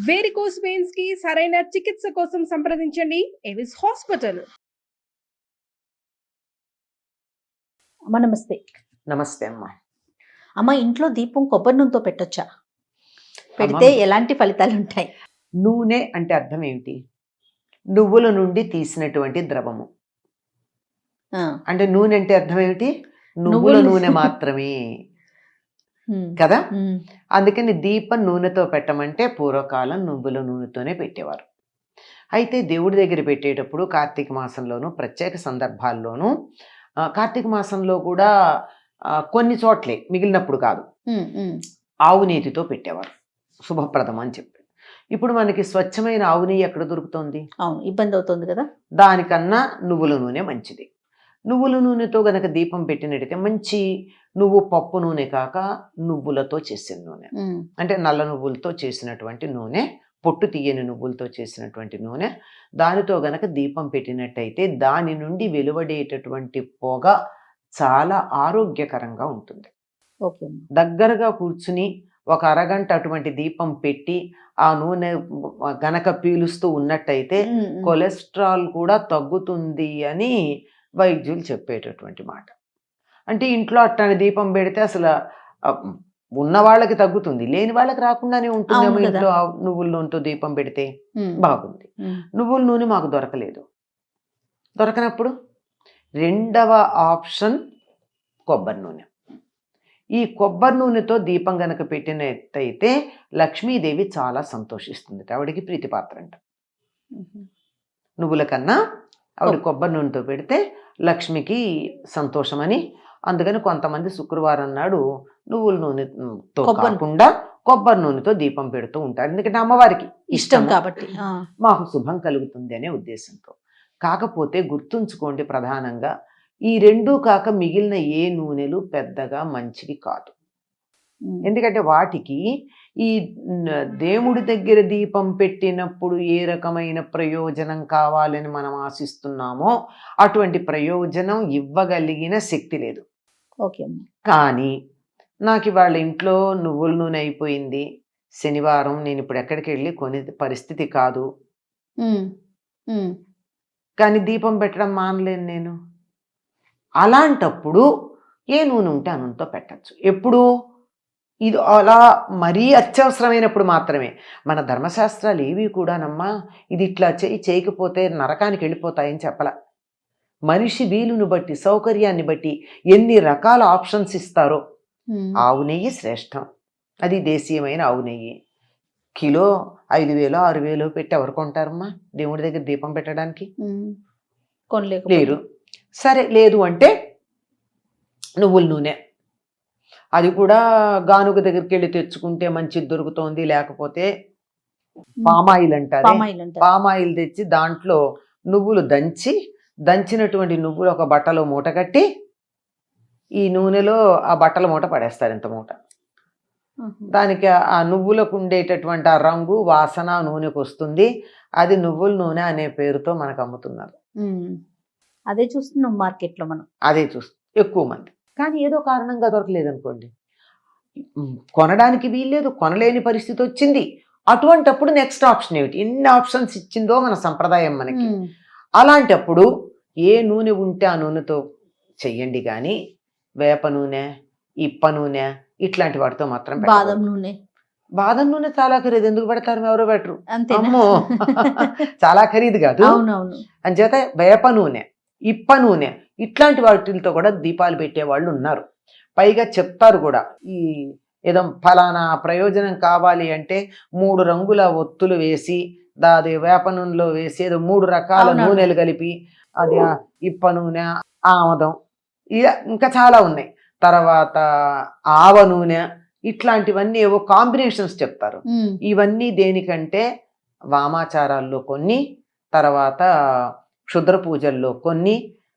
Varicose veins కి సరైన చికిత్స కోసం సంప్రదించండి ఎవిస్ హాస్పిటల్. అమ్మ నమస్తే. నమస్తే అమ్మా. అమ్మ, ఇంట్లో దీపం కొబ్బరి నూనెతో పెట్టొచ్చా? పెడితే ఎలాంటి ఫలితాలు ఉంటాయి? నూనె అంటే అర్థం ఏమిటి? నువ్వుల నుండి తీసినటువంటి ద్రవము. అంటే నూనె అంటే అర్థం ఏమిటి? నువ్వుల నూనె మాత్రమే కదా. అందుకని దీపం నూనెతో పెట్టమంటే పూర్వకాలం నువ్వుల నూనెతోనే పెట్టేవారు. అయితే దేవుడి దగ్గర పెట్టేటప్పుడు కార్తీక మాసంలోనూ ప్రత్యేక సందర్భాల్లోనూ, కార్తీక మాసంలో కూడా కొన్ని చోట్లే, మిగిలినప్పుడు కాదు, ఆవు నీతితో పెట్టేవారు, శుభప్రదం అని చెప్పి. ఇప్పుడు మనకి స్వచ్ఛమైన ఆవు నెయ్యి ఎక్కడ దొరుకుతుంది? అవును, ఇబ్బంది అవుతుంది కదా. దానికన్నా నువ్వుల నూనె మంచిది. నువ్వుల నూనెతో గనక దీపం పెట్టినట్టయితే మంచి నువ్వు పప్పు నూనె కాక నువ్వులతో చేసిన నూనె, అంటే నల్ల నువ్వులతో చేసినటువంటి నూనె, పొట్టు తీయని నువ్వులతో చేసినటువంటి నూనె, దానితో గనక దీపం పెట్టినట్టయితే దాని నుండి వెలువడేటటువంటి పొగ చాలా ఆరోగ్యకరంగా ఉంటుంది. దగ్గరగా కూర్చుని ఒక అరగంట అటువంటి దీపం పెట్టి ఆ నూనె గనక పీలుస్తూ ఉన్నట్టయితే కొలెస్ట్రాల్ కూడా తగ్గుతుంది అని వైద్యులు చెప్పేటటువంటి మాట. అంటే ఇంట్లో అట్లాంటి దీపం పెడితే అసలు ఉన్న వాళ్ళకి తగ్గుతుంది, లేని వాళ్ళకి రాకుండానే ఉంటుందేమో. ఇంట్లో నువ్వుల నూనెతో దీపం పెడితే బాగుంది. నువ్వుల నూనె మాకు దొరకలేదు. దొరకనప్పుడు రెండవ ఆప్షన్ కొబ్బరి నూనె. ఈ కొబ్బరి నూనెతో దీపం గనక పెట్టినట్టయితే లక్ష్మీదేవి చాలా సంతోషిస్తుంది. ఆవిడికి ప్రీతిపాత్ర అంట. నువ్వుల కన్నా ఆవిడ కొబ్బరి నూనెతో పెడితే లక్ష్మికి సంతోషమని. అందుకని కొంతమంది శుక్రవారం నాడు నువ్వుల నూనెతో కాకుండా కొబ్బరి నూనెతో దీపం పెడుతూ ఉంటారు. ఎందుకంటే అమ్మవారికి ఇష్టం కాబట్టి, మాకు శుభం కలుగుతుంది అనే ఉద్దేశంతో. కాకపోతే గుర్తుంచుకోండి, ప్రధానంగా ఈ రెండూ కాక మిగిలిన ఏ నూనెలు పెద్దగా మంచివి కాదు. ఎందుకంటే వాటికి ఈ దేవుడి దగ్గర దీపం పెట్టినప్పుడు ఏ రకమైన ప్రయోజనం కావాలని మనం ఆశిస్తున్నామో అటువంటి ప్రయోజనం ఇవ్వగలిగిన శక్తి లేదు. కానీ నాకు ఇవాళ ఇంట్లో నువ్వుల నూనె అయిపోయింది, శనివారం నేను ఇప్పుడు ఎక్కడికి వెళ్ళి కొనే పరిస్థితి కాదు, కానీ దీపం పెట్టడం మానలేను నేను. అలాంటప్పుడు ఏ నూనె ఉంటే ఆ నూనెతో పెట్టచ్చు. ఎప్పుడు? ఇది అలా మరీ అత్యవసరమైనప్పుడు మాత్రమే. మన ధర్మశాస్త్రాలు ఏవి కూడానమ్మా ఇది ఇట్లా చేయకపోతే నరకానికి వెళ్ళిపోతాయని చెప్పలా. మనిషి వీలును బట్టి, సౌకర్యాన్ని బట్టి ఎన్ని రకాల ఆప్షన్స్ ఇస్తారో. ఆవు నెయ్యి శ్రేష్టం, అది దేశీయమైన ఆవు నెయ్యి. కిలో 5,000 6,000 పెట్టి ఎవరు కొంటారమ్మా దేవుడి దగ్గర దీపం పెట్టడానికి? లేరు. సరే, లేదు అంటే నువ్వుల నూనె, అది కూడా గానుగ దగ్గరికి వెళ్ళి తెచ్చుకుంటే మంచిది దొరుకుతోంది. లేకపోతే పామాయిల్ అంటారు, పామాయిల్ తెచ్చి దాంట్లో నువ్వులు దంచినటువంటి నువ్వులు ఒక బట్టలో మూట కట్టి ఈ నూనెలో ఆ బట్టల మూట పడేస్తారు. ఇంత మూట. దానికి ఆ నువ్వులకు ఉండేటటువంటి ఆ రంగు, వాసన నూనెకు వస్తుంది. అది నువ్వుల నూనె అనే పేరుతో మనకు అమ్ముతున్నారు. అదే చూస్తున్నాం మార్కెట్లో మనం. అదే చూస్తున్నాం ఎక్కువ మంది. కానీ ఏదో కారణంగా దొరకలేదు అనుకోండి, కొనడానికి వీల్లేదు, కొనలేని పరిస్థితి వచ్చింది. అటువంటప్పుడు నెక్స్ట్ ఆప్షన్ ఏమిటి? ఎన్ని ఆప్షన్స్ ఇచ్చిందో మన సంప్రదాయం మనకి. అలాంటప్పుడు ఏ నూనె ఉంటే ఆ నూనెతో చెయ్యండి. కానీ వేప నూనె, ఇప్ప నూనె ఇట్లాంటి వాటితో మాత్రం బాదం నూనె చాలా ఖరీదు. ఎందుకు పెడతారు? ఎవరో పెట్టరు. అమ్మో, చాలా ఖరీదు కాదు. అంచేత వేప నూనె, ఇప్ప నూనె ఇట్లాంటి వాటితో కూడా దీపాలు పెట్టేవాళ్ళు ఉన్నారు. పైగా చెప్తారు కూడా, ఈ ఏదో ఫలానా ప్రయోజనం కావాలి అంటే 3 రంగుల ఒత్తులు వేసి దాది వేప నూనెలో వేసి ఏదో 3 రకాల నూనెలు కలిపి, అది ఇప్ప నూనె, ఆమదం, ఇంకా చాలా ఉన్నాయి. తర్వాత ఆవ నూనె, ఇట్లాంటివన్నీ ఏవో కాంబినేషన్స్ చెప్తారు. ఇవన్నీ దేనికంటే వామాచారాల్లో కొన్ని, తర్వాత క్షుద్ర పూజల్లో కొన్ని,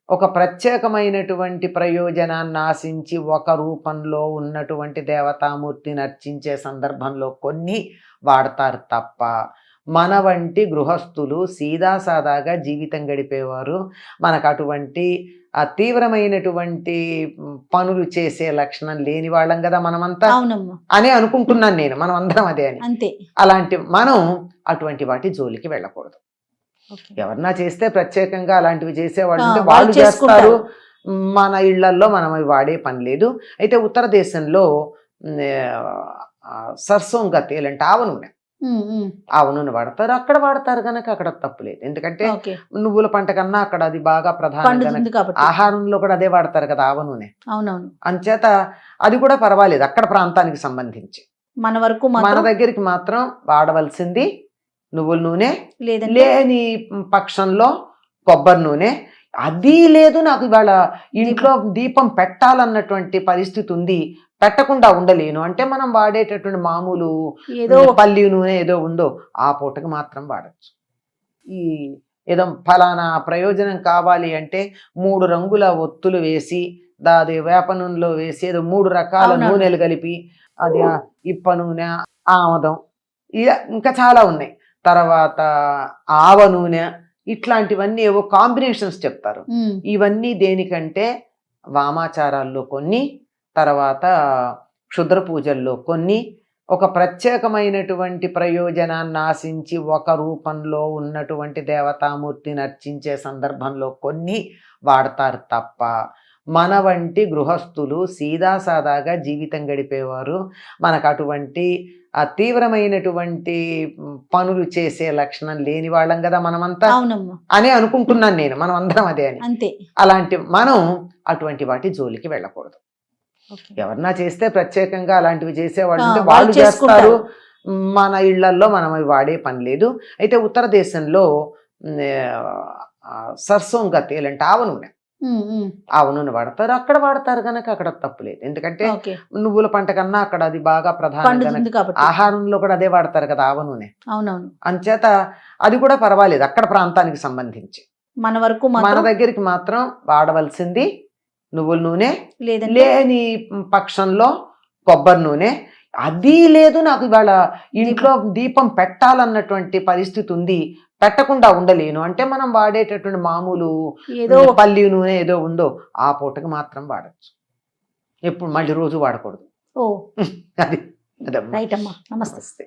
ఒక ప్రత్యేకమైనటువంటి ప్రయోజనాన్ని ఆశించి ఒక రూపంలో ఉన్నటువంటి దేవతామూర్తిని అర్చించే సందర్భంలో కొన్ని వాడతారు తప్ప మన వంటి గృహస్థులు సీదాసాదాగా జీవితం గడిపేవారు మనకు అటువంటి తీవ్రమైనటువంటి పనులు చేసే లక్షణం లేని వాళ్ళం కదా మనమంతా అవునమ్మా, అని అనుకుంటున్నాను నేను, మనం అందరం అదే అని. అంతే. అలాంటి మనం అటువంటి వాటి జోలికి వెళ్ళకూడదు. ఓకే. ఎవరన్నా చేస్తే ప్రత్యేకంగా అలాంటివి చేసేవాళ్ళు ఉంటే వాళ్ళు వాళ్ళు చేస్తారు, చేసుకుంటారు. మన ఇళ్లల్లో మనం అవి వాడే పని లేదు. అయితే ఉత్తర దేశంలో సర్సోంగా తేల్ అంటే ఆవ నూనె, ఉమ్, ఉమ్. ఆవ నూనె వాడతారు. అక్కడ వాడతారు కనుక అక్కడ తప్పులేదు. ఎందుకంటే ఓకే. నువ్వుల పంట కన్నా అక్కడ అది బాగా ప్రధానం కనుక పండుతుంది కాబట్టి. ఆహారంలో కూడా అదే వాడతారు కదా ఆవ నూనె. అవునవును. అంచేత అది కూడా పర్వాలేదు అక్కడ ప్రాంతానికి సంబంధించి. మన వరకు మన మాత్రం దగ్గరికి మాత్రం వాడవలసింది నువ్వుల నూనె, లేదంటే లేని పక్షంలో కొబ్బరి నూనె. అది లేదు నాకు ఇవాళ ఇంట్లో దీపం పెట్టాలన్నటువంటి పరిస్థితి ఉంది, పెట్టకుండా ఉండలేను అంటే మనం వాడేటటువంటి మామూలు ఏదో పల్లి నూనె ఏదో ఉందో ఆ పూటకి మాత్రం వాడచ్చు. ఈ ఏదో ఫలానా ప్రయోజనం కావాలి అంటే 3 రంగుల ఒత్తులు వేసి దాది వేప నూనెలో వేసి ఏదో 3 రకాల అవునవును. నూనెలు కలిపి అది ఇప్ప నూనె, ఆమదం, ఇంకా చాలా ఉన్నాయి. తర్వాత ఆవ నూనె, ఇట్లాంటివన్నీ ఏవో కాంబినేషన్స్ చెప్తారు. ఉమ్, ఇవన్నీ దేనికంటే వామాచారాల్లో కొన్ని, తర్వాత క్షుద్ర పూజల్లో కొన్ని, ఒక ప్రత్యేకమైనటువంటి ప్రయోజనాన్ని ఆశించి ఒక రూపంలో ఉన్నటువంటి దేవతామూర్తిని అర్చించే సందర్భంలో కొన్ని వాడతారు తప్ప మన వంటి గృహస్థులు సీదాసాదాగా జీవితం గడిపేవారు మనకు అటువంటి తీవ్రమైనటువంటి పనులు చేసే లక్షణం లేని వాళ్ళం కదా మనమంతా అవునమ్మా, అని అనుకుంటున్నాను నేను, మనం అందరం అదే అని. అంతే. అలాంటి మనం అటువంటి వాటి జోలికి వెళ్ళకూడదు. ఓకే. ఎవరన్నా చేస్తే ప్రత్యేకంగా అలాంటివి చేసేవాళ్ళు ఉంటే వాళ్ళు వాళ్ళు చేస్తారు, చేసుకుంటారు. మన ఇళ్లల్లో మనం అవి వాడే పని లేదు. అయితే ఉత్తర దేశంలో సర్సోంగా తేల్ అంటే ఆవ నూనె, ఉమ్, ఉమ్. ఆవ నూనె వాడతారు. అక్కడ వాడతారు కనుక అక్కడ తప్పులేదు. ఎందుకంటే ఓకే. నువ్వుల పంట కన్నా అక్కడ అది బాగా ప్రధానం కనుక పండుతుంది కాబట్టి. ఆహారంలో కూడా అదే వాడతారు కదా ఆవ నూనె. అవునవును. అంచేత అది కూడా పర్వాలేదు అక్కడ ప్రాంతానికి సంబంధించి. మన వరకు మన మాత్రం దగ్గరికి మాత్రం వాడవలసింది నువ్వుల నూనె, లేదంటే లేని పక్షంలో కొబ్బరి నూనె. అది లేదు నాకు ఇవాళ ఇంట్లో దీపం పెట్టాలన్నటువంటి పరిస్థితి ఉంది, పెట్టకుండా ఉండలేను అంటే మనం వాడేటటువంటి మామూలు ఏదో పల్లి నూనె ఏదో ఉందో ఆ పూటకి మాత్రం వాడచ్చు. ఎప్పుడు మళ్ళీ రోజు వాడకూడదు. ఓ అది అదమ్మా. రైట్ అమ్మా, నమస్తే. నమస్తే.